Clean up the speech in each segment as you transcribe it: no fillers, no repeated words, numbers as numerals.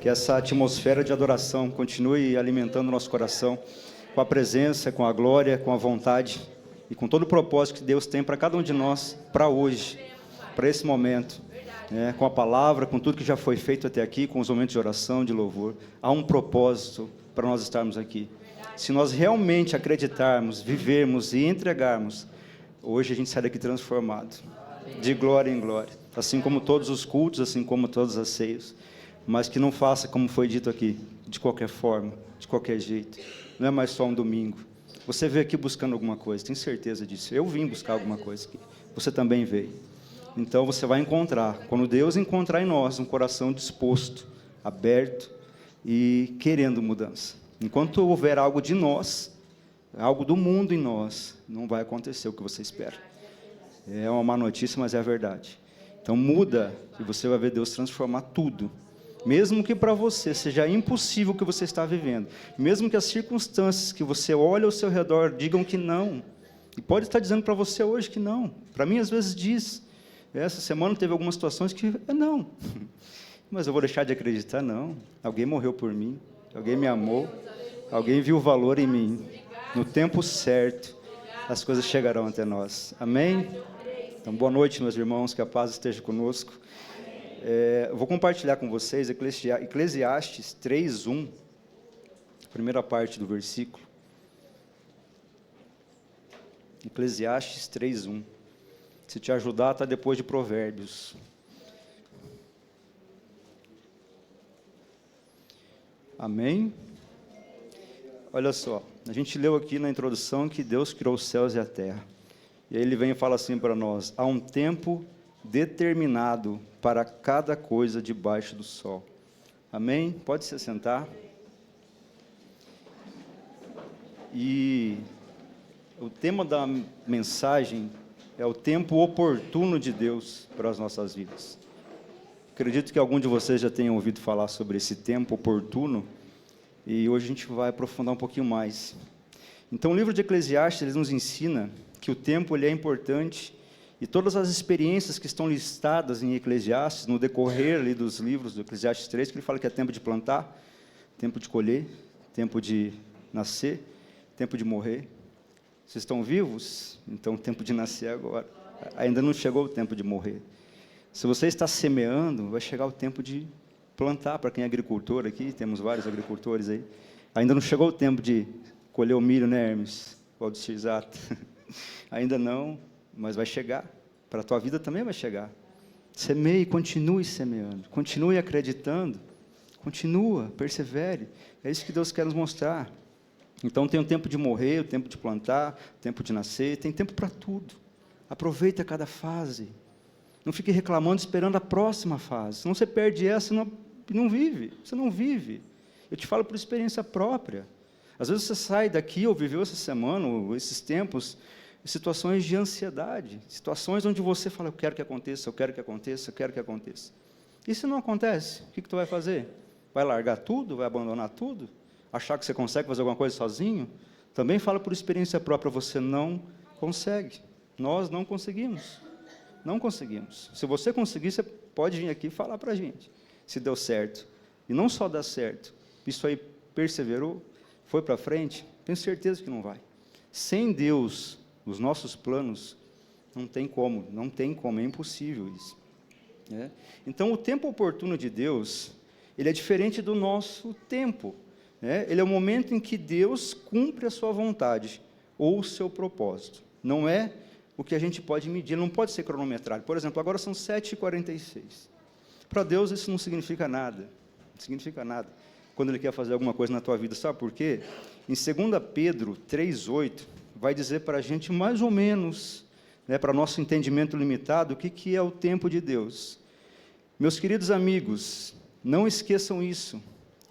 Que essa atmosfera de adoração continue alimentando o nosso coração com a presença, com a glória, com a vontade e com todo o propósito que Deus tem para cada um de nós, para hoje, para esse momento, né? Com a palavra, com tudo que já foi feito até aqui, com os momentos de oração, de louvor. Há um propósito para nós estarmos aqui. Se nós realmente acreditarmos, vivermos e entregarmos, hoje a gente sai daqui transformado, de glória em glória, assim como todos os cultos, assim como todas as ceias. Mas que não faça como foi dito aqui, de qualquer forma, de qualquer jeito. Não é mais só um domingo. Você veio aqui buscando alguma coisa, tenho certeza disso. Eu vim buscar alguma coisa aqui. Você também veio. Então você vai encontrar, quando Deus encontrar em nós um coração disposto, aberto e querendo mudança. Enquanto houver algo de nós, algo do mundo em nós, não vai acontecer o que você espera. É uma má notícia, mas é a verdade. Então muda e você vai ver Deus transformar tudo. Mesmo que para você seja impossível o que você está vivendo, mesmo que as circunstâncias que você olha ao seu redor digam que não, e pode estar dizendo para você hoje que não, para mim às vezes diz, essa semana teve algumas situações que é não, mas eu vou deixar de acreditar? Não, alguém morreu por mim, alguém me amou, alguém viu o valor em mim, no tempo certo, as coisas chegarão até nós, amém? Então boa noite meus irmãos, que a paz esteja conosco. Eu vou compartilhar com vocês Eclesiastes 3:1, primeira parte do versículo. Eclesiastes 3:1. Se te ajudar, está depois de Provérbios. Amém? Olha só, a gente leu aqui na introdução que Deus criou os céus e a terra. E aí ele vem e fala assim para nós: há um tempo determinado para cada coisa debaixo do sol. Amém? Pode se sentar. E o tema da mensagem é o tempo oportuno de Deus para as nossas vidas. Acredito que algum de vocês já tenha ouvido falar sobre esse tempo oportuno, e hoje a gente vai aprofundar um pouquinho mais. Então, o livro de Eclesiastes ele nos ensina que o tempo ele é importante. E todas as experiências que estão listadas em Eclesiastes, no decorrer ali dos livros do Eclesiastes 3, que ele fala que é tempo de plantar, tempo de colher, tempo de nascer, tempo de morrer. Vocês estão vivos? Então, tempo de nascer agora. Ainda não chegou o tempo de morrer. Se você está semeando, vai chegar o tempo de plantar. Para quem é agricultor aqui, temos vários agricultores aí. Ainda não chegou o tempo de colher o milho, né, Hermes? Valdecir, exato. Ainda não. Mas vai chegar, para a tua vida também vai chegar. Semeie, continue semeando, continue acreditando, continua, persevere. É isso que Deus quer nos mostrar. Então tem o tempo de morrer, o tempo de plantar, o tempo de nascer, tem tempo para tudo. Aproveita cada fase. Não fique reclamando, esperando a próxima fase. Senão você perde essa e não vive. Você não vive. Eu te falo por experiência própria. Às vezes você sai daqui, ou viveu essa semana, ou esses tempos, situações de ansiedade, situações onde você fala, eu quero que aconteça, eu quero que aconteça, eu quero que aconteça. E se não acontece, o que tu vai fazer? Vai largar tudo? Vai abandonar tudo? Achar que você consegue fazer alguma coisa sozinho? Também falo por experiência própria, você não consegue. Nós não conseguimos. Não conseguimos. Se você conseguir, você pode vir aqui e falar para a gente, se deu certo. E não só dá certo, isso aí perseverou, foi para frente, tenho certeza que não vai. Sem Deus, os nossos planos, não tem como, é impossível isso. Né? Então, o tempo oportuno de Deus, ele é diferente do nosso tempo. Né? Ele é o momento em que Deus cumpre a sua vontade, ou o seu propósito. Não é o que a gente pode medir, não pode ser cronometrado. Por exemplo, agora são 7h46. Para Deus isso não significa nada, não significa nada, quando Ele quer fazer alguma coisa na tua vida. Sabe por quê? Em 2 Pedro 3:8, vai dizer para a gente mais ou menos, né, para nosso entendimento limitado, o que é o tempo de Deus. Meus queridos amigos, não esqueçam isso.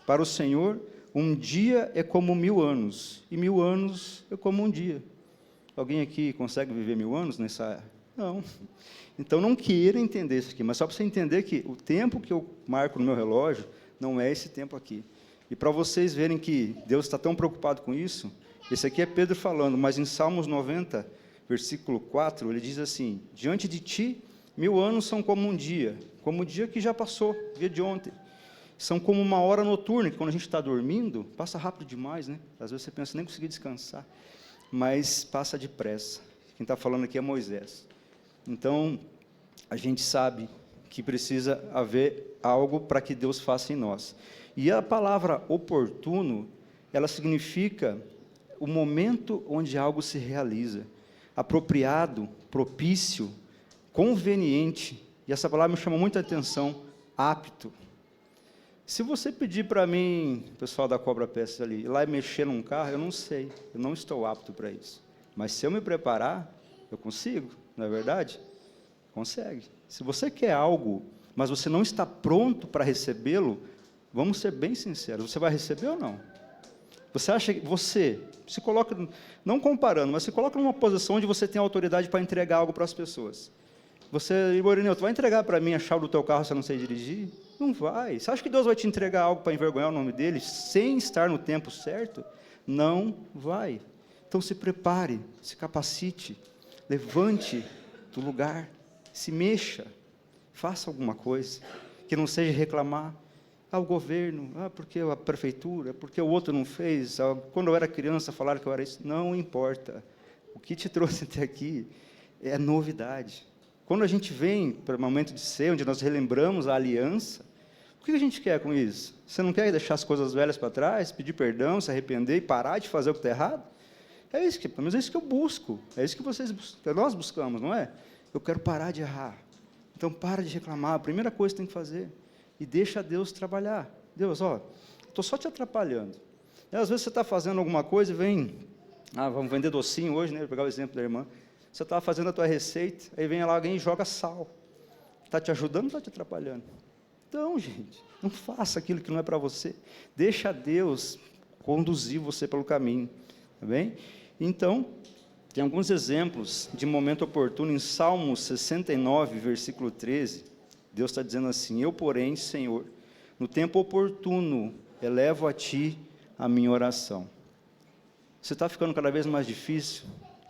Para o Senhor, um dia é como 1000 anos, e 1000 anos é como um dia. Alguém aqui consegue viver 1000 anos nessa? Não. Então, não queira entender isso aqui, mas só para você entender que o tempo que eu marco no meu relógio não é esse tempo aqui. E para vocês verem que Deus está tão preocupado com isso, esse aqui é Pedro falando, mas em Salmos 90, versículo 4, ele diz assim, diante de ti, 1000 anos são como um dia que já passou, dia de ontem. são como uma hora noturna, que quando a gente está dormindo, passa rápido demais, né? Às vezes você pensa, nem consegui descansar, mas passa depressa. Quem está falando aqui é Moisés. Então, a gente sabe que precisa haver algo para que Deus faça em nós. E a palavra oportuno, ela significa o momento onde algo se realiza, apropriado, propício, conveniente, e essa palavra me chama muita atenção, apto. Se você pedir para mim, pessoal da Cobra Peças ali, ir lá e mexer num carro, eu não sei, eu não estou apto para isso. Mas se eu me preparar, eu consigo, não é verdade? Consegue. Se você quer algo, mas você não está pronto para recebê-lo, vamos ser bem sinceros, você vai receber ou não? Você acha que você se coloca, não comparando, mas se coloca numa posição onde você tem autoridade para entregar algo para as pessoas. Você, Iborineu, tu vai entregar para mim a chave do teu carro se eu não sei dirigir? Não vai. Você acha que Deus vai te entregar algo para envergonhar o nome dele, sem estar no tempo certo? Não vai. Então se prepare, se capacite, levante do lugar, se mexa, faça alguma coisa, que não seja reclamar. O governo, porque a prefeitura, porque o outro não fez, quando eu era criança falaram que eu era isso. Não importa. O que te trouxe até aqui é novidade. Quando a gente vem para o momento de ser, onde nós relembramos a aliança, o que a gente quer com isso? Você não quer deixar as coisas velhas para trás, pedir perdão, se arrepender e parar de fazer o que está errado? É isso que, pelo menos é isso que eu busco, é isso que nós buscamos, não é? Eu quero parar de errar. Então, para de reclamar, a primeira coisa que tem que fazer, e deixa Deus trabalhar. Deus, estou só te atrapalhando. E, às vezes você está fazendo alguma coisa e vem, vamos vender docinho hoje, né? Vou pegar o exemplo da irmã. Você está fazendo a tua receita, aí vem lá alguém e joga sal. Está te ajudando ou está te atrapalhando? Então, gente, não faça aquilo que não é para você. Deixa Deus conduzir você pelo caminho. Tá bem? Então, tem alguns exemplos de momento oportuno. Em Salmos 69, versículo 13, Deus está dizendo assim: eu, porém, Senhor, no tempo oportuno, elevo a Ti a minha oração. Você está ficando cada vez mais difícil?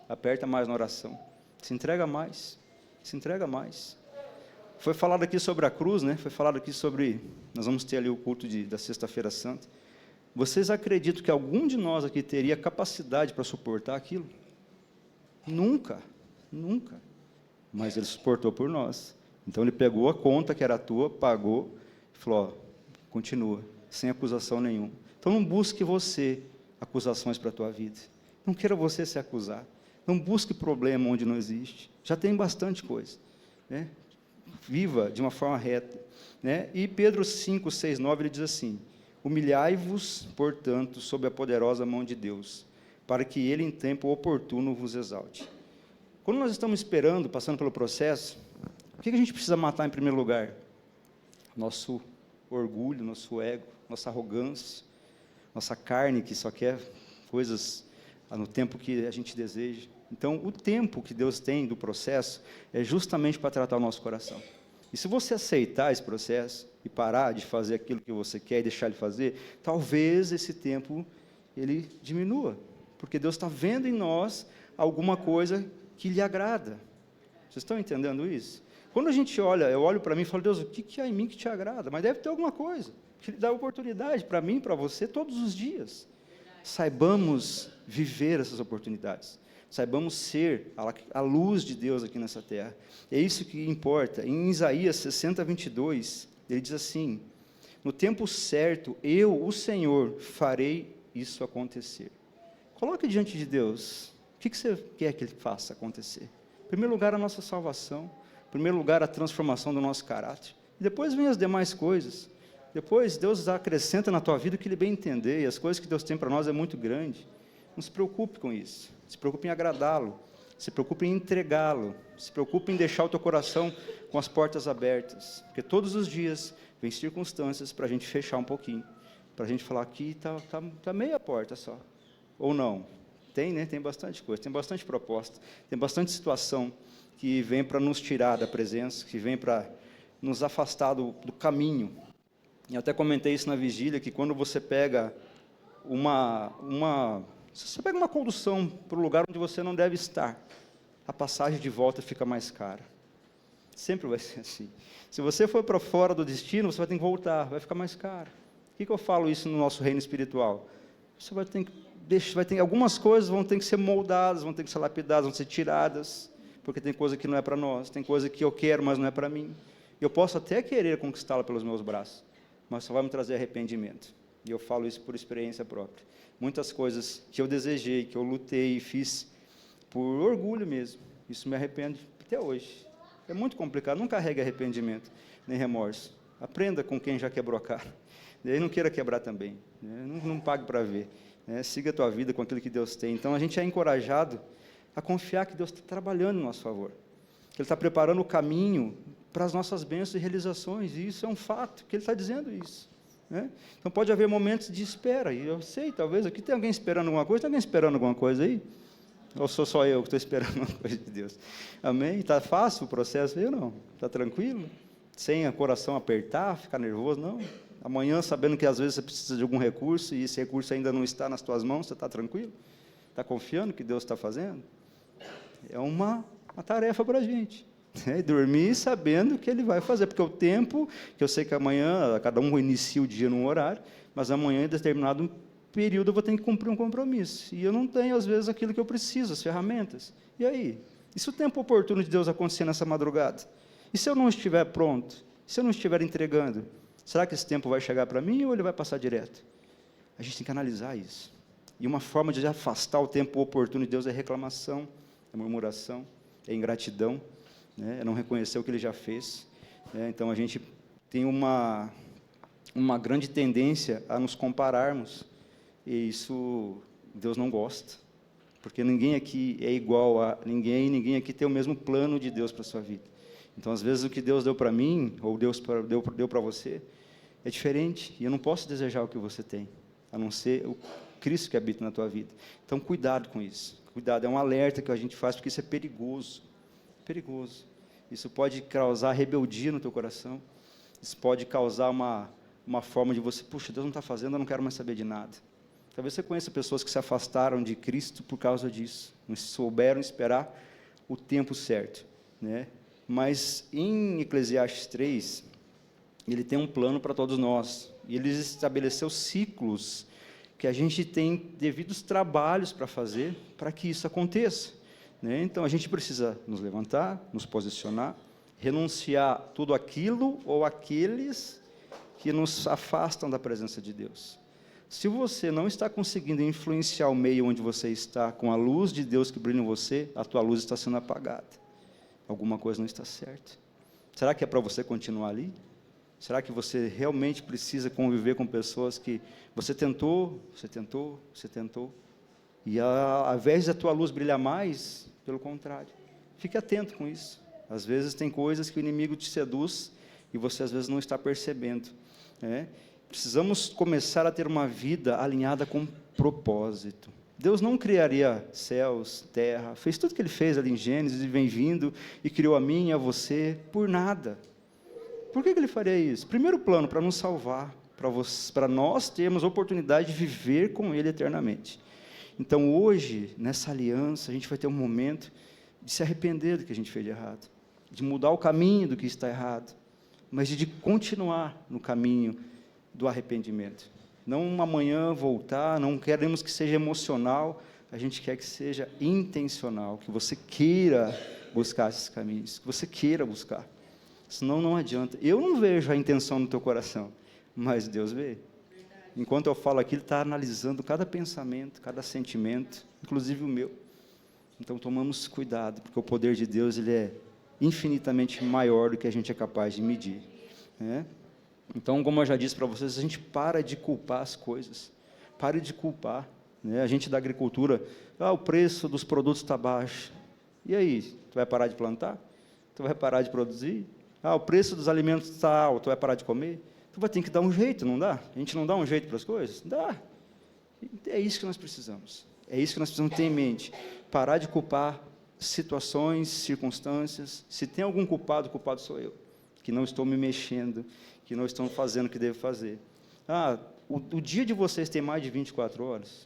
Aperta mais na oração. Se entrega mais. Se entrega mais. Foi falado aqui sobre a cruz, né? Foi falado aqui sobre... Nós vamos ter ali o culto da Sexta-feira Santa. Vocês acreditam que algum de nós aqui teria capacidade para suportar aquilo? Nunca. Nunca. Mas Ele suportou por nós. Então, Ele pegou a conta que era tua, pagou, e falou, continua, sem acusação nenhuma. Então, não busque você acusações para a tua vida. Não queira você se acusar. Não busque problema onde não existe. Já tem bastante coisa. Né? Viva de uma forma reta. Né? E Pedro 5, 6, 9, ele diz assim: humilhai-vos, portanto, sob a poderosa mão de Deus, para que Ele, em tempo oportuno, vos exalte. Quando nós estamos esperando, passando pelo processo, o que a gente precisa matar em primeiro lugar? Nosso orgulho, nosso ego, nossa arrogância, nossa carne que só quer coisas no tempo que a gente deseja. Então, o tempo que Deus tem do processo é justamente para tratar o nosso coração. E se você aceitar esse processo e parar de fazer aquilo que você quer e deixar Ele fazer, talvez esse tempo ele diminua, porque Deus está vendo em nós alguma coisa que lhe agrada. Vocês estão entendendo isso? Quando a gente olha, eu olho para mim e falo, Deus, o que há em mim que te agrada? Mas deve ter alguma coisa que Ele dá oportunidade para mim, para você, todos os dias. Saibamos viver essas oportunidades. Saibamos ser a luz de Deus aqui nessa terra. É isso que importa. Em Isaías 60, 22, ele diz assim: no tempo certo, eu, o Senhor, farei isso acontecer. Coloque diante de Deus, o que você quer que Ele faça acontecer? Em primeiro lugar, a nossa salvação. Em primeiro lugar, a transformação do nosso caráter. E depois vem as demais coisas. Depois, Deus acrescenta na tua vida o que Ele bem entender. E as coisas que Deus tem para nós é muito grande. Não se preocupe com isso. Se preocupe em agradá-lo. Se preocupe em entregá-lo. Se preocupe em deixar o teu coração com as portas abertas. Porque todos os dias vem circunstâncias para a gente fechar um pouquinho. Para a gente falar, aqui está meia porta só. Ou não. Tem, né? Tem bastante coisa. Tem bastante proposta. Tem bastante situação que vem para nos tirar da presença. Que vem para nos afastar do caminho. E até comentei isso na vigília, que quando você pega se você pega uma condução para o lugar onde você não deve estar, a passagem de volta fica mais cara. Sempre vai ser assim. Se você for para fora do destino, você vai ter que voltar, vai ficar mais caro. Por que eu falo isso no nosso reino espiritual? Você vai ter que algumas coisas vão ter que ser moldadas, vão ter que ser lapidadas, vão ser tiradas, porque tem coisa que não é para nós, tem coisa que eu quero, mas não é para mim. Eu posso até querer conquistá-la pelos meus braços, mas só vai me trazer arrependimento. E eu falo isso por experiência própria. Muitas coisas que eu desejei, que eu lutei e fiz por orgulho mesmo, isso me arrependo até hoje. É muito complicado, não carregue arrependimento, nem remorso. Aprenda com quem já quebrou a cara. E aí não queira quebrar também, né? Não pague para ver, né? Siga a tua vida com aquilo que Deus tem. Então, a gente é encorajado a confiar que Deus está trabalhando em nosso favor, que Ele está preparando o caminho para as nossas bênçãos e realizações, e isso é um fato, que Ele está dizendo isso, né? Então, pode haver momentos de espera, e eu sei, talvez, aqui tem alguém esperando alguma coisa, tem alguém esperando alguma coisa aí? Ou sou só eu que estou esperando uma coisa de Deus? Amém? Está fácil o processo? Eu não. Está tranquilo? Sem o coração apertar, ficar nervoso? Não. Amanhã, sabendo que às vezes você precisa de algum recurso e esse recurso ainda não está nas tuas mãos, você está tranquilo? Está confiando que Deus está fazendo? É uma tarefa para a gente. Né? Dormir sabendo que Ele vai fazer, porque o tempo, que eu sei que amanhã, cada um inicia o dia num horário, mas amanhã, em determinado período, eu vou ter que cumprir um compromisso. E eu não tenho, às vezes, aquilo que eu preciso, as ferramentas. E aí? E se o tempo oportuno de Deus acontecer nessa madrugada? E se eu não estiver pronto? E se eu não estiver entregando? Será que esse tempo vai chegar para mim ou ele vai passar direto? A gente tem que analisar isso. E uma forma de afastar o tempo oportuno de Deus é reclamação, é murmuração, é ingratidão, né? É não reconhecer o que Ele já fez. Né? Então, a gente tem uma grande tendência a nos compararmos. E isso Deus não gosta, porque ninguém aqui é igual a ninguém, ninguém aqui tem o mesmo plano de Deus para a sua vida. Então, às vezes, o que Deus deu para mim, ou Deus deu para você, é diferente, e eu não posso desejar o que você tem, a não ser o Cristo que habita na tua vida. Então, cuidado com isso. Cuidado, é um alerta que a gente faz, porque isso é perigoso. Perigoso. Isso pode causar rebeldia no teu coração, isso pode causar uma forma de você, puxa, Deus não está fazendo, eu não quero mais saber de nada. Talvez você conheça pessoas que se afastaram de Cristo por causa disso, não souberam esperar o tempo certo, né? Mas em Eclesiastes 3, ele tem um plano para todos nós, e ele estabeleceu ciclos que a gente tem devidos trabalhos para fazer para que isso aconteça, né? Então, a gente precisa nos levantar, nos posicionar, renunciar tudo aquilo ou aqueles que nos afastam da presença de Deus. Se você não está conseguindo influenciar o meio onde você está com a luz de Deus que brilha em você, a tua luz está sendo apagada. Alguma coisa não está certa. Será que é para você continuar ali? Será que você realmente precisa conviver com pessoas que você tentou, e ao invés da tua luz brilhar mais, pelo contrário. Fique atento com isso. Às vezes tem coisas que o inimigo te seduz e você às vezes não está percebendo, né? Precisamos começar a ter uma vida alinhada com propósito. Deus não criaria céus, terra, fez tudo que Ele fez ali em Gênesis e vem vindo, e criou a mim e a você, por nada. Por que Ele faria isso? Primeiro plano, para nos salvar, para nós termos a oportunidade de viver com Ele eternamente. Então, hoje, nessa aliança, a gente vai ter um momento de se arrepender do que a gente fez de errado, de mudar o caminho do que está errado, mas de continuar no caminho do arrependimento. Não amanhã voltar, não queremos que seja emocional, a gente quer que seja intencional, que você queira buscar esses caminhos, que você queira buscar. Senão não adianta. Eu não vejo a intenção no teu coração, mas Deus vê. Enquanto eu falo aqui, Ele está analisando cada pensamento, cada sentimento, inclusive o meu. Então, tomamos cuidado, porque o poder de Deus ele é infinitamente maior do que a gente é capaz de medir, né? Então, como eu já disse para vocês, a gente para de culpar as coisas. Pare de culpar, né? A gente da agricultura, o preço dos produtos está baixo. E aí, tu vai parar de plantar? Tu vai parar de produzir? O preço dos alimentos está alto, tu vai parar de comer? Tu vai ter que dar um jeito, não dá? A gente não dá um jeito para as coisas? Dá. É isso que nós precisamos. É isso que nós precisamos ter em mente. Parar de culpar situações, circunstâncias. Se tem algum culpado, o culpado sou eu, que não estou me mexendo, que não estou fazendo o que devo fazer. O dia de vocês tem mais de 24 horas.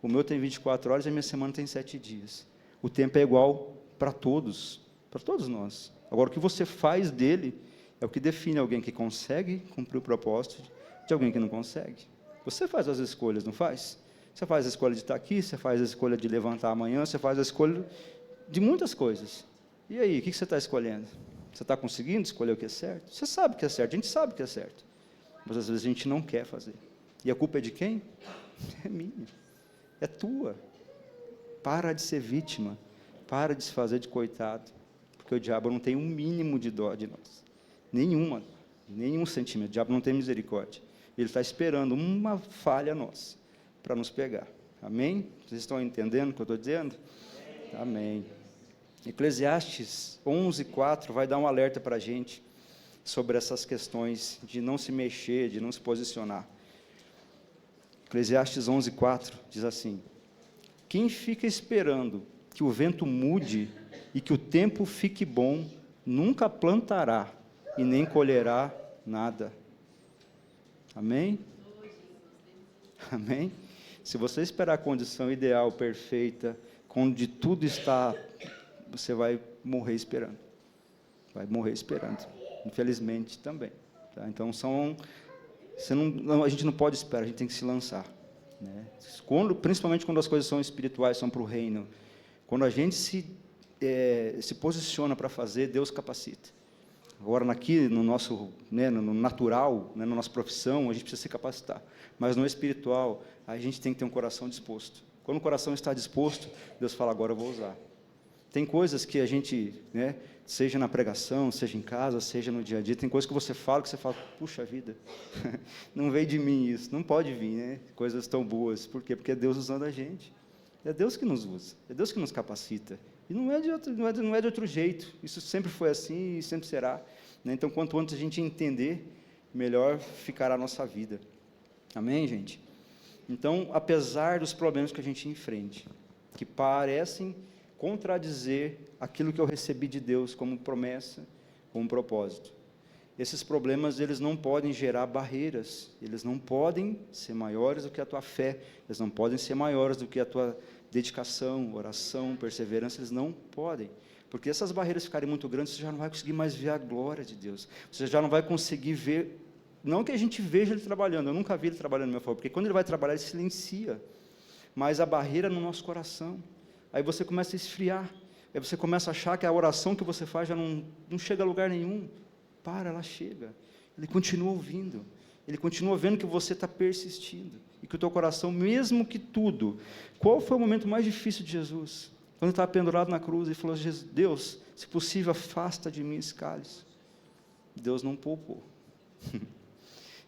O meu tem 24 horas e a minha semana tem 7 dias. O tempo é igual para todos nós. Agora, o que você faz dele é o que define alguém que consegue cumprir o propósito de alguém que não consegue. Você faz as escolhas, não faz? Você faz a escolha de estar aqui, você faz a escolha de levantar amanhã, você faz a escolha de muitas coisas. E aí, o que você está escolhendo? Você está conseguindo escolher o que é certo? Você sabe o que é certo, a gente sabe o que é certo. Mas às vezes a gente não quer fazer. E a culpa é de quem? É minha. É tua. Para de ser vítima. Para de se fazer de coitado. Porque o diabo não tem um mínimo de dó de nós. Nenhum sentimento. O diabo não tem misericórdia. Ele está esperando uma falha nossa para nos pegar. Amém? Vocês estão entendendo o que eu estou dizendo? Amém. Eclesiastes 11:4 vai dar um alerta para a gente sobre essas questões de não se mexer, de não se posicionar. Eclesiastes 11:4 diz assim: quem fica esperando que o vento mude e que o tempo fique bom, nunca plantará e nem colherá nada. Amém? Amém? Se você esperar a condição ideal, perfeita, onde tudo está, você vai morrer esperando. Vai morrer esperando. Infelizmente também. Tá? Então, a gente não pode esperar, a gente tem que se lançar. Né? Principalmente quando as coisas são espirituais, são para o reino. Quando a gente se posiciona para fazer, Deus capacita. Agora, aqui no nosso, no natural, na nossa profissão, a gente precisa se capacitar. Mas no espiritual, a gente tem que ter um coração disposto. Quando o coração está disposto, Deus fala, agora eu vou usar. Tem coisas que a gente, seja na pregação, seja em casa, seja no dia a dia, tem coisas que você fala, puxa vida, não veio de mim isso, não pode vir, coisas tão boas. Por quê? Porque é Deus usando a gente. É Deus que nos usa, é Deus que nos capacita. E não é de outro jeito, isso sempre foi assim e sempre será. Então, quanto antes a gente entender, melhor ficará a nossa vida. Amém, gente? Então, apesar dos problemas que a gente enfrente, que parecem contradizer aquilo que eu recebi de Deus como promessa, como propósito, esses problemas, eles não podem gerar barreiras, eles não podem ser maiores do que a tua fé, eles não podem ser maiores do que a tua dedicação, oração, perseverança, eles não podem, porque essas barreiras ficarem muito grandes, você já não vai conseguir mais ver a glória de Deus, você já não vai conseguir ver, não que a gente veja Ele trabalhando, eu nunca vi Ele trabalhando no meu favor, porque quando Ele vai trabalhar, Ele silencia, mas a barreira no nosso coração, aí você começa a esfriar, aí você começa a achar que a oração que você faz já não chega a lugar nenhum. Ela chega, Ele continua ouvindo, Ele continua vendo que você está persistindo, e que o teu coração, mesmo que tudo, qual foi o momento mais difícil de Jesus? Quando ele estava pendurado na cruz, e falou, Deus, se possível, afasta de mim esse cálice. Deus não poupou.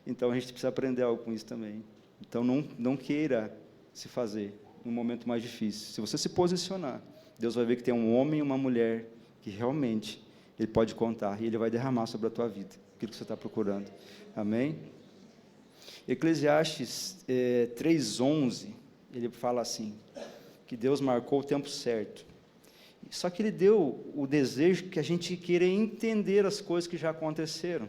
Então, a gente precisa aprender algo com isso também. Então, não queira se fazer no momento mais difícil. Se você se posicionar, Deus vai ver que tem um homem e uma mulher que realmente Ele pode contar, e Ele vai derramar sobre a tua vida aquilo que você está procurando. Amém? Eclesiastes 3:11, ele fala assim, que Deus marcou o tempo certo. Só que Ele deu o desejo que a gente queira entender as coisas que já aconteceram,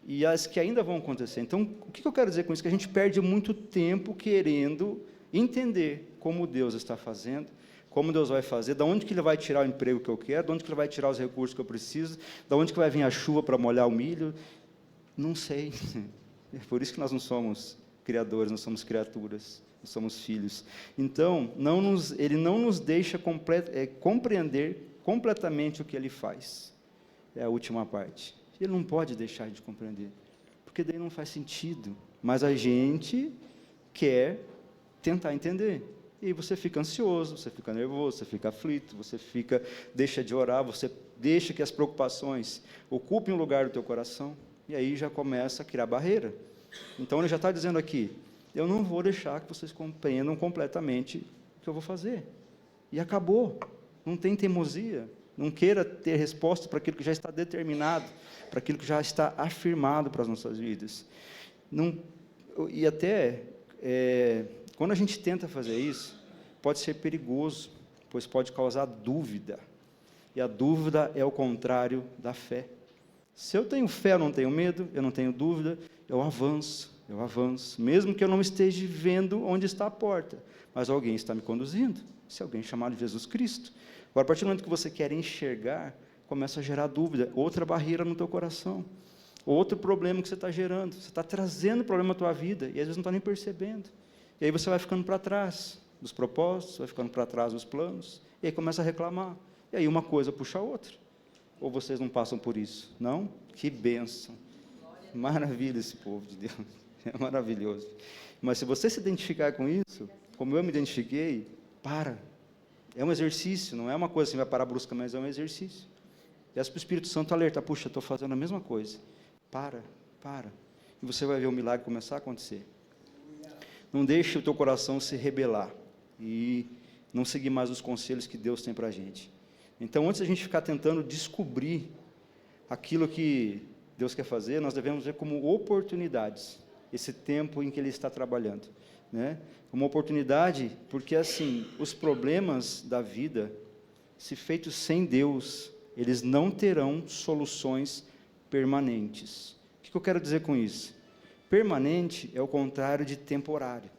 e as que ainda vão acontecer. Então, o que eu quero dizer com isso? Que a gente perde muito tempo querendo entender como Deus está fazendo, como Deus vai fazer, de onde que Ele vai tirar o emprego que eu quero, de onde que Ele vai tirar os recursos que eu preciso, de onde que vai vir a chuva para molhar o milho, não sei. É por isso que nós não somos criadores, nós somos criaturas, nós somos filhos. Então, Ele não nos deixa compreender completamente o que Ele faz. É a última parte. Ele não pode deixar de compreender, porque daí não faz sentido, mas a gente quer tentar entender. E você fica ansioso, você fica nervoso, você fica aflito, deixa de orar, você deixa que as preocupações ocupem o lugar do teu coração, e aí já começa a criar barreira. Então, ele já está dizendo aqui, eu não vou deixar que vocês compreendam completamente o que eu vou fazer. E acabou. Não tem teimosia. Não queira ter resposta para aquilo que já está determinado, para aquilo que já está afirmado para as nossas vidas. E até... quando a gente tenta fazer isso, pode ser perigoso, pois pode causar dúvida. E a dúvida é o contrário da fé. Se eu tenho fé, eu não tenho medo, eu não tenho dúvida, eu avanço, mesmo que eu não esteja vendo onde está a porta, mas alguém está me conduzindo, se alguém chamado Jesus Cristo. Agora, a partir do momento que você quer enxergar, começa a gerar dúvida, outra barreira no teu coração, outro problema que você está gerando, você está trazendo problema à tua vida, e às vezes não está nem percebendo, e aí você vai ficando para trás dos propósitos, vai ficando para trás dos planos, e aí começa a reclamar, e aí uma coisa puxa a outra. Ou vocês não passam por isso? Não? Que bênção, maravilha esse povo de Deus, é maravilhoso. Mas se você se identificar com isso, como eu me identifiquei, para. É um exercício, não é uma coisa assim, vai parar brusca, mas é um exercício. Peço para o Espírito Santo alertar, puxa, estou fazendo a mesma coisa. Para. E você vai ver o milagre começar a acontecer. Não deixe o teu coração se rebelar e não seguir mais os conselhos que Deus tem para a gente. Então, antes de a gente ficar tentando descobrir aquilo que Deus quer fazer, nós devemos ver como oportunidades, esse tempo em que Ele está trabalhando, né? Uma oportunidade, porque assim, os problemas da vida, se feitos sem Deus, eles não terão soluções permanentes. O que eu quero dizer com isso? Permanente é o contrário de temporário.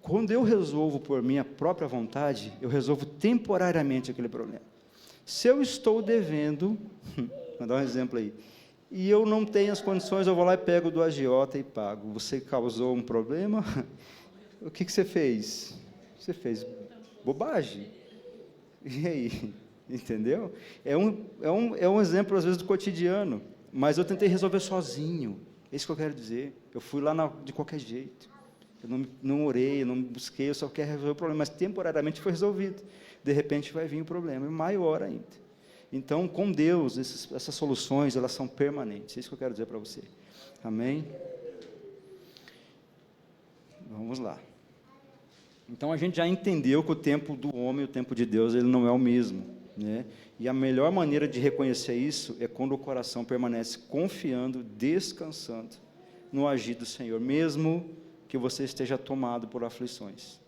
Quando eu resolvo por minha própria vontade, eu resolvo temporariamente aquele problema. Se eu estou devendo, vou dar um exemplo aí, e eu não tenho as condições, eu vou lá e pego do agiota e pago. Você causou um problema? O que você fez? Você fez bobagem. E aí? Entendeu? É um exemplo, às vezes, do cotidiano, mas eu tentei resolver sozinho. É isso que eu quero dizer. Eu fui lá de qualquer jeito. Eu não orei, eu não busquei, eu só quero resolver o problema, mas temporariamente foi resolvido. De repente vai vir o problema, e maior ainda. Então, com Deus, essas soluções, elas são permanentes. É isso que eu quero dizer para você. Amém? Vamos lá. Então, a gente já entendeu que o tempo do homem e o tempo de Deus, ele não é o mesmo, né? E a melhor maneira de reconhecer isso é quando o coração permanece confiando, descansando no agir do Senhor, mesmo que você esteja tomado por aflições.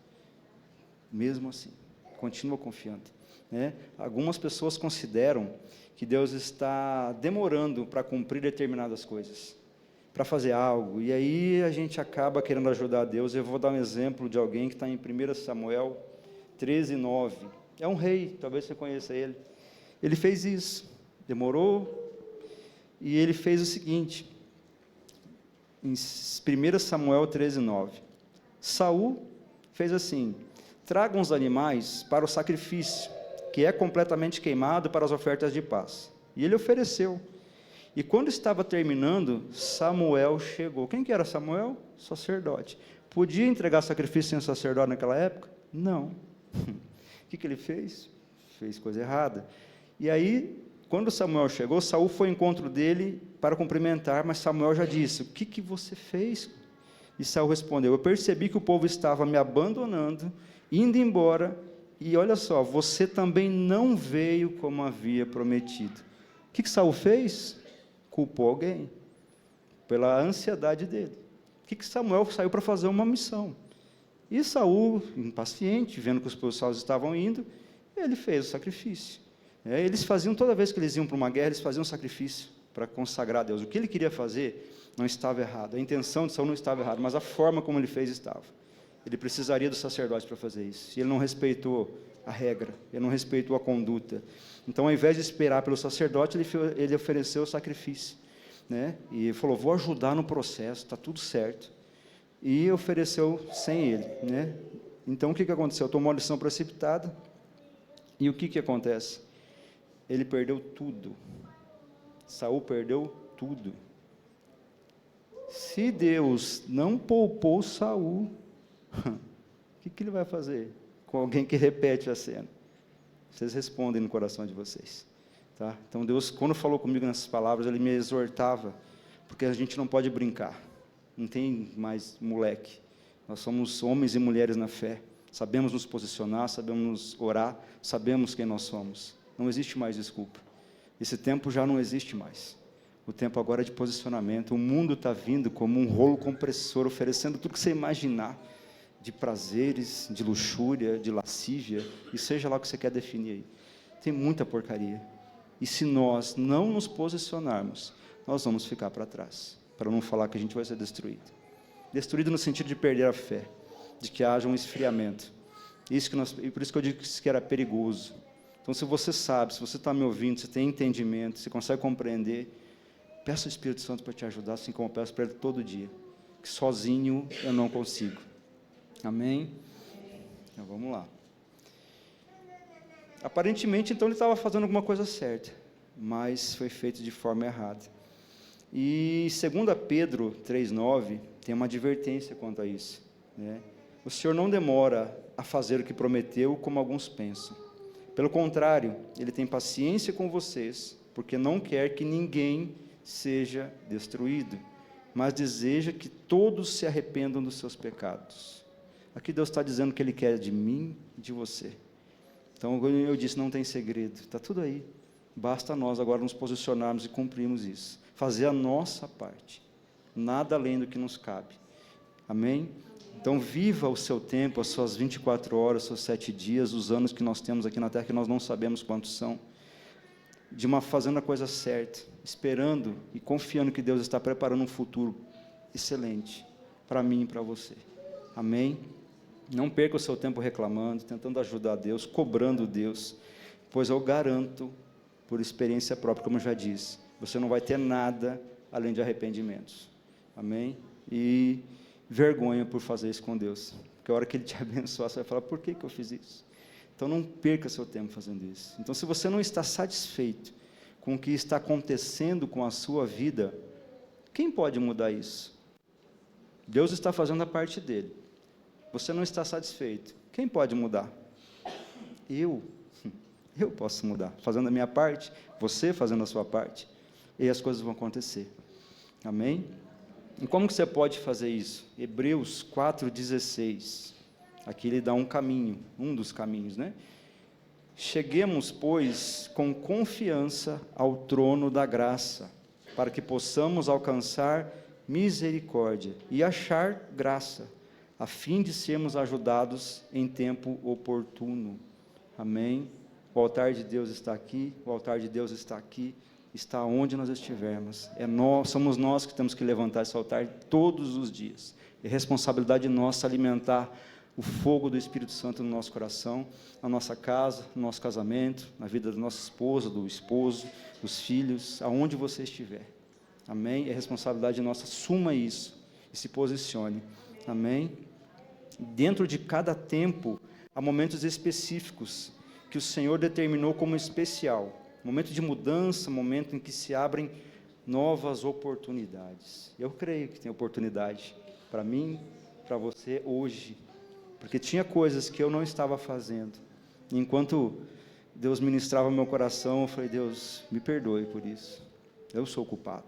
Mesmo assim, continua confiando, né? Algumas pessoas consideram que Deus está demorando para cumprir determinadas coisas, para fazer algo, e aí a gente acaba querendo ajudar a Deus. Eu vou dar um exemplo de alguém que está em 1 Samuel 13:9, é um rei, talvez você conheça ele. Ele fez isso, demorou, e ele fez o seguinte, em 1 Samuel 13:9, Saul fez assim: tragam os animais para o sacrifício, que é completamente queimado, para as ofertas de paz. E ele ofereceu. E quando estava terminando, Samuel chegou. Quem que era Samuel? Sacerdote. Podia entregar sacrifício sem sacerdote naquela época? Não. O que ele fez? Fez coisa errada. E aí, quando Samuel chegou, Saul foi ao encontro dele para cumprimentar, mas Samuel já disse: o que você fez? E Saul respondeu: eu percebi que o povo estava me abandonando, indo embora, e olha só, você também não veio como havia prometido. O que Saul fez? Culpou alguém, pela ansiedade dele. O que Samuel saiu para fazer? Uma missão. E Saul, impaciente, vendo que os pessoas estavam indo, ele fez o sacrifício. Eles faziam, toda vez que eles iam para uma guerra, eles faziam um sacrifício para consagrar a Deus. O que ele queria fazer não estava errado, a intenção de Saul não estava errada, mas a forma como ele fez estava. Ele precisaria do sacerdote para fazer isso, e ele não respeitou a regra, ele não respeitou a conduta. Então, ao invés de esperar pelo sacerdote, ele ofereceu o sacrifício, né? E falou: vou ajudar no processo, está tudo certo. E ofereceu sem ele, né? Então, o que aconteceu? Tomou uma lição precipitada, e o que acontece? Ele perdeu tudo. Saul perdeu tudo. Se Deus não poupou Saul, o que ele vai fazer com alguém que repete a cena? Vocês respondem no coração de vocês, tá? Então Deus, quando falou comigo nessas palavras, Ele me exortava, porque a gente não pode brincar, não tem mais moleque, nós somos homens e mulheres na fé, sabemos nos posicionar, sabemos orar, sabemos quem nós somos, não existe mais desculpa, esse tempo já não existe mais, o tempo agora é de posicionamento. O mundo está vindo como um rolo compressor, oferecendo tudo que você imaginar, de prazeres, de luxúria, de lascívia, e seja lá o que você quer definir aí. Tem muita porcaria. E se nós não nos posicionarmos, nós vamos ficar para trás, para não falar que a gente vai ser destruído. Destruído no sentido de perder a fé, de que haja um esfriamento. E por isso que eu disse que era perigoso. Então, se você sabe, se você está me ouvindo, se tem entendimento, se consegue compreender, peça ao Espírito Santo para te ajudar, assim como eu peço para Ele todo dia, que sozinho eu não consigo. Amém? Então, vamos lá. Aparentemente, então, ele estava fazendo alguma coisa certa, mas foi feito de forma errada. E 2 Pedro 3,9 tem uma advertência quanto a isso, né? O Senhor não demora a fazer o que prometeu, como alguns pensam. Pelo contrário, Ele tem paciência com vocês, porque não quer que ninguém seja destruído, mas deseja que todos se arrependam dos seus pecados. Aqui Deus está dizendo que Ele quer de mim e de você. Então, eu disse, não tem segredo, está tudo aí. Basta nós agora nos posicionarmos e cumprirmos isso. Fazer a nossa parte. Nada além do que nos cabe. Amém? Então, viva o seu tempo, as suas 24 horas, os seus 7 dias, os anos que nós temos aqui na Terra, que nós não sabemos quantos são, fazendo a coisa certa, esperando e confiando que Deus está preparando um futuro excelente para mim e para você. Amém? Não perca o seu tempo reclamando, tentando ajudar Deus, cobrando Deus, pois eu garanto, por experiência própria, como eu já disse, você não vai ter nada além de arrependimentos. Amém? E vergonha por fazer isso com Deus, porque a hora que Ele te abençoar, você vai falar, por que eu fiz isso? Então não perca seu tempo fazendo isso. Então, se você não está satisfeito com o que está acontecendo com a sua vida, quem pode mudar isso? Deus está fazendo a parte dele. Você não está satisfeito, quem pode mudar? Eu posso mudar, fazendo a minha parte, você fazendo a sua parte, e as coisas vão acontecer. Amém? E como que você pode fazer isso? Hebreus 4,16. Aqui ele dá um caminho, um dos caminhos, né? Cheguemos, pois, com confiança ao trono da graça, para que possamos alcançar misericórdia e achar graça, a fim de sermos ajudados em tempo oportuno. Amém? O altar de Deus está aqui, o altar de Deus está aqui, está onde nós estivermos. Somos nós que temos que levantar esse altar todos os dias. É responsabilidade nossa alimentar o fogo do Espírito Santo no nosso coração, na nossa casa, no nosso casamento, na vida da nossa esposa, do esposo, dos filhos, aonde você estiver. Amém? É responsabilidade nossa, assuma isso e se posicione. Amém? Dentro de cada tempo, há momentos específicos que o Senhor determinou como especial. Momento de mudança, momento em que se abrem novas oportunidades. Eu creio que tem oportunidade para mim, para você hoje, porque tinha coisas que eu não estava fazendo. E enquanto Deus ministrava meu coração, eu falei, Deus, me perdoe por isso. Eu sou o culpado.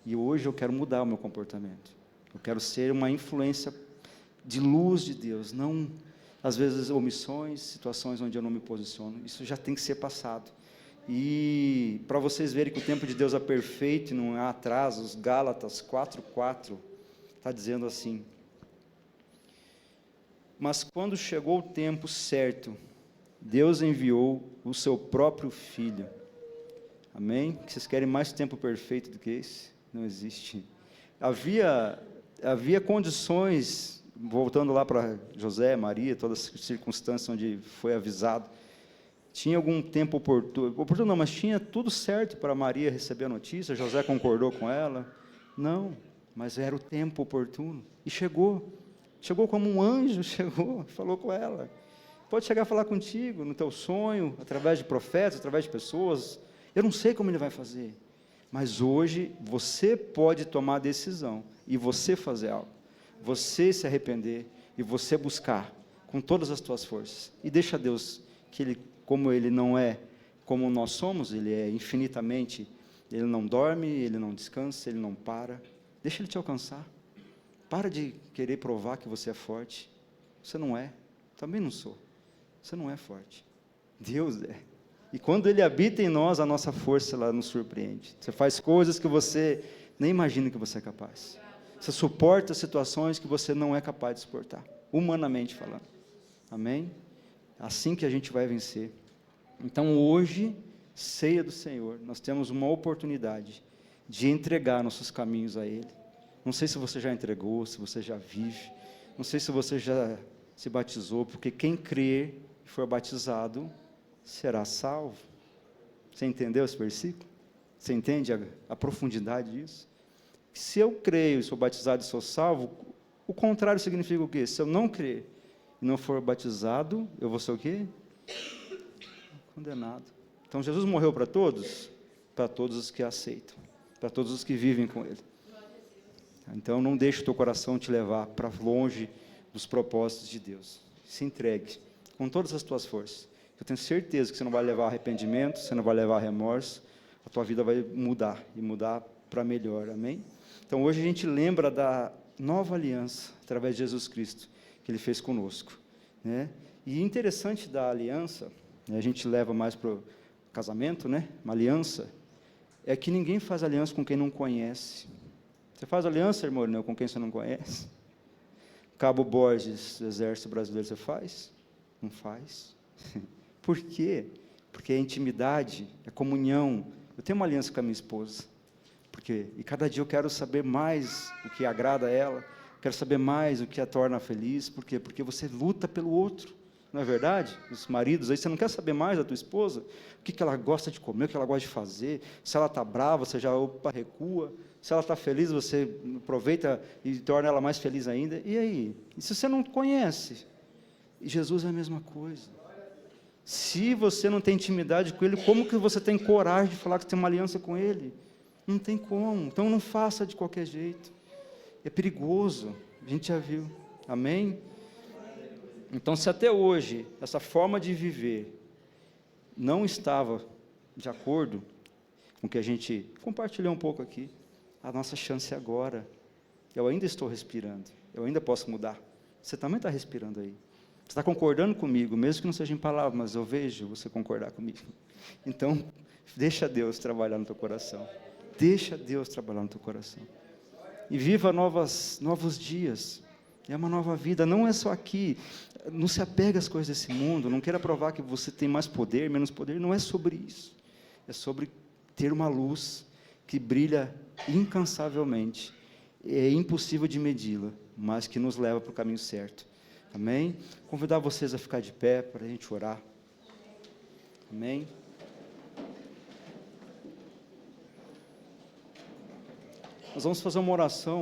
E hoje eu quero mudar o meu comportamento. Eu quero ser uma influência de luz de Deus, não, às vezes, omissões, situações onde eu não me posiciono. Isso já tem que ser passado. E para vocês verem que o tempo de Deus é perfeito e não há atrasos, Gálatas 4,4 está dizendo assim: mas quando chegou o tempo certo, Deus enviou o seu próprio Filho. Amém? Vocês querem mais tempo perfeito do que esse? Não existe. Havia condições, voltando lá para José, Maria, todas as circunstâncias onde foi avisado, tinha algum tempo oportuno não, mas tinha tudo certo para Maria receber a notícia, José concordou com ela, não, mas era o tempo oportuno, e chegou como um anjo, falou com ela, pode chegar a falar contigo, no teu sonho, através de profetas, através de pessoas, eu não sei como ele vai fazer, mas hoje você pode tomar a decisão, e você fazer algo, você se arrepender, e você buscar, com todas as tuas forças, e deixa Deus, que Ele, como Ele não é como nós somos, Ele é infinitamente, Ele não dorme, Ele não descansa, Ele não para, deixa Ele te alcançar, para de querer provar que você é forte, você não é, também não sou, você não é forte, Deus é, e quando Ele habita em nós, a nossa força ela nos surpreende, você faz coisas que você nem imagina que você é capaz, você suporta situações que você não é capaz de suportar, humanamente falando, amém? Assim que a gente vai vencer. Então hoje, ceia do Senhor, nós temos uma oportunidade de entregar nossos caminhos a Ele. Não sei se você já entregou, se você já vive, não sei se você já se batizou, porque quem crer e for batizado, será salvo. Você entendeu esse versículo? Você entende a profundidade disso? Se eu creio, sou batizado e sou salvo, o contrário significa o quê? Se eu não crer e não for batizado, eu vou ser o quê? Condenado. Então, Jesus morreu para todos? Para todos os que aceitam, para todos os que vivem com Ele. Então, não deixe o teu coração te levar para longe dos propósitos de Deus. Se entregue com todas as tuas forças. Eu tenho certeza que você não vai levar arrependimento, você não vai levar remorso, a tua vida vai mudar, e mudar para melhor, amém? Então, hoje a gente lembra da nova aliança, através de Jesus Cristo, que Ele fez conosco, né? E interessante da aliança, né, a gente leva mais para o casamento, né? Uma aliança, é que ninguém faz aliança com quem não conhece. Você faz aliança, irmão, não, com quem você não conhece? Cabo Borges, do Exército Brasileiro, você faz? Não faz. Por quê? Porque é intimidade, é comunhão. Eu tenho uma aliança com a minha esposa. Porque, e cada dia eu quero saber mais o que agrada a ela, quero saber mais o que a torna feliz. Por quê? Porque você luta pelo outro, não é verdade? Os maridos, aí você não quer saber mais da tua esposa? O que ela gosta de comer, o que ela gosta de fazer? Se ela está brava, você já recua. Se ela está feliz, você aproveita e torna ela mais feliz ainda. E aí? E se você não conhece? E Jesus é a mesma coisa. Se você não tem intimidade com Ele, como que você tem coragem de falar que tem uma aliança com Ele? Não tem como. Então não faça de qualquer jeito. É perigoso. A gente já viu. Amém? Então, se até hoje essa forma de viver não estava de acordo com o que a gente compartilhou um pouco aqui, a nossa chance é agora. Eu ainda estou respirando. Eu ainda posso mudar. Você também está respirando aí. Você está concordando comigo, mesmo que não seja em palavras, mas eu vejo você concordar comigo. Então, deixa Deus trabalhar no teu coração. Deixa Deus trabalhar no teu coração. E viva novos dias. É uma nova vida, não é só aqui. Não se apegue às coisas desse mundo, não queira provar que você tem mais poder, menos poder. Não é sobre isso. É sobre ter uma luz que brilha incansavelmente. É impossível de medi-la, mas que nos leva para o caminho certo. Amém? Convidar vocês a ficar de pé para a gente orar. Amém? Nós vamos fazer uma oração.